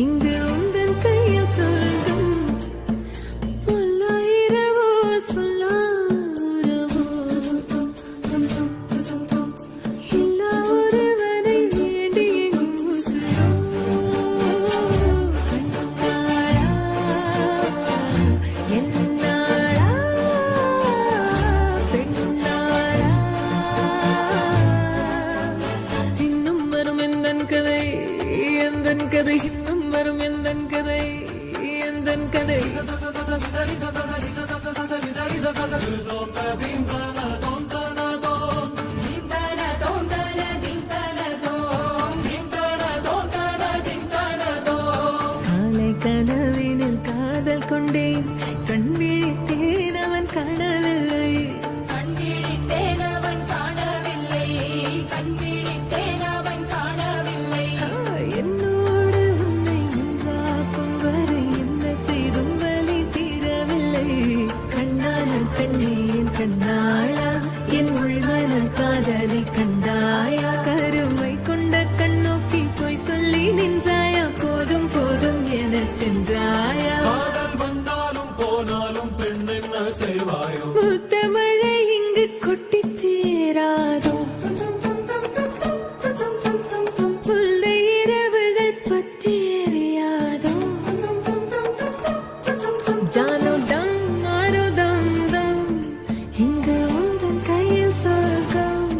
இங்கு உந்தன் கையில் சொல்லும் பல்லாயிரவோ சொல்லாரவோ எல்லா ஒருவனை வேண்டி உசுரோ கண்ணாளா என்னாளா பெண்ணாளா இன்னும் வரும் எந்தன் கதை எந்தன் கதை இன்னும் வரும் எந்தன் கதை எந்தன் கதை காலை கனவினில் காதல் கொண்டேன் கண் விழித்தேன் அவன் காணவில்லை என்னோடு உன்னை ஒன்றாக்கும் வரை என்ன செய்தும் வலி தீரவில்லை கண்ணான பெண்ணே என் கண்ணாளா என் உள்மன காதலை கண்டாயா கருமை கொண்ட கண்ணோக்கி போய் சொல்லி நின்றாயா போதும் போதும் என சென்றாயா காதல் வந்தாலும் போனாலும் பெண் என்ன செய்வாயோ முத்தமழை இங்கு கொட்டித் சேராதோ முல்லை இரவுகள் பற்றி எரியாதோ ஜானோ தம் மாரோ தம் தம் இங்கு உந்தன் கையில் சொர்க்கம்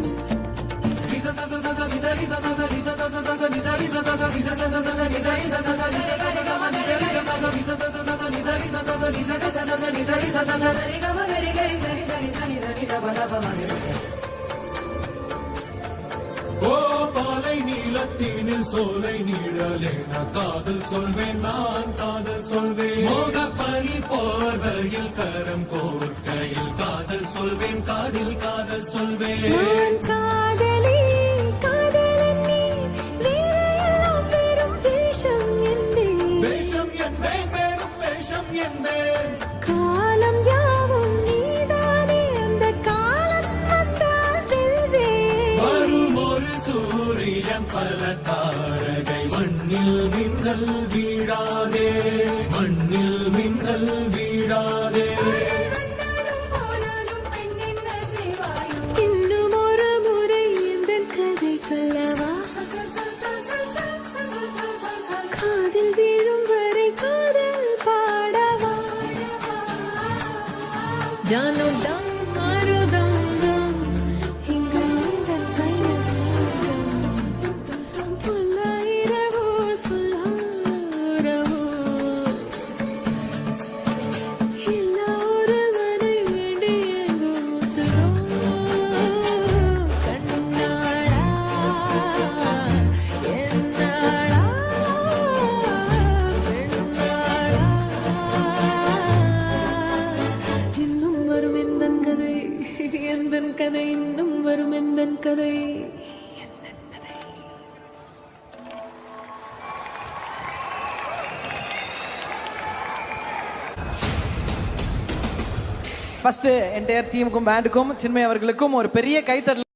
ஓ பாலை நீலத்தீனில் சோலை நீழலேன காதல் சொல்வேன் நான் காதல் சொல்வேன் மோகப்பனி போர்வையில் கரம் கோர்க்கையில் காதல் சொல்வேன் காதில் காதல் சொல்வேன் நான் காதலி காதலன் நீ வேறையெல்லாம் வெறும் வேஷம் என்பேன் வேஷம் என்பேன் வெறும் வேஷம் என்பேன் காலம் யாவும் நீதானே அந்த காலம் வந்தால் செல்வேன் வரும் ஒரு சூரியன் பல தாரகை மண்ணில் மின்னல் வீழாதே மண்ணில் மின்னல் வீழாதே இன்னும் ஒரு முறை இந்த கதை சொல்லவா காதில் வீழும் வரை காதல் பாடவா ஜானோ தம் மாரோ தம் தம் இங்கு உந்தன் கையில் சொர்க்கம் பல்லாயிரவோ சொல்லாரவோ எல்லா ஒருவனை வேண்டி எங்கும் உசுரோ கண்ணாளா என்னாளா பெண்ணாளா இன்னும் வரும் எந்தன் கதை எந்தன் கதை இன்னும் வரும் எந்தன் கதை ஃபர்ஸ்ட் என்டையர் டீமுக்கும் பேண்டுக்கும் சின்மய் அவர்களுக்கும் ஒரு பெரிய கைத்தட்டல்.